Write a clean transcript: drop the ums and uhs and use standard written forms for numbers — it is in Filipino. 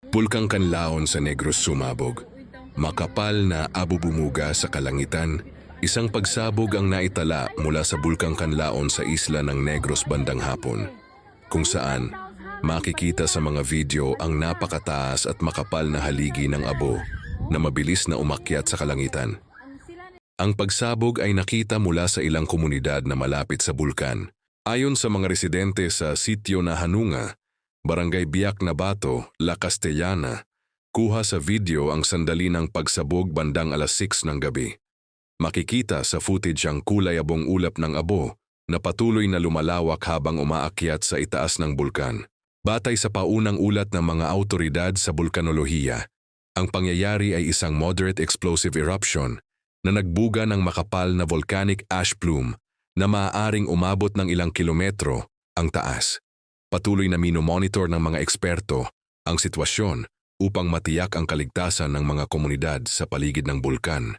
Bulkang Kanlaon sa Negros sumabog. Makapal na abo bumuga sa kalangitan. Isang pagsabog ang naitala mula sa Bulkang Kanlaon sa isla ng Negros bandang hapon, kung saan makikita sa mga video ang napakataas at makapal na haligi ng abo na mabilis na umakyat sa kalangitan. Ang pagsabog ay nakita mula sa ilang komunidad na malapit sa bulkan. Ayon sa mga residente sa sitio na Hanunga, Barangay Biak na Bato, La Castellana, kuha sa video ang sandali ng pagsabog bandang alas 6 ng gabi. Makikita sa footage ang kulay abong ulap ng abo na patuloy na lumalawak habang umaakyat sa itaas ng bulkan. Batay sa paunang ulat ng mga awtoridad sa bulkanolohiya, ang pangyayari ay isang moderate explosive eruption na nagbuga ng makapal na volcanic ash plume na maaaring umabot ng ilang kilometro ang taas. Patuloy na minomonitor ng mga eksperto ang sitwasyon upang matiyak ang kaligtasan ng mga komunidad sa paligid ng bulkan.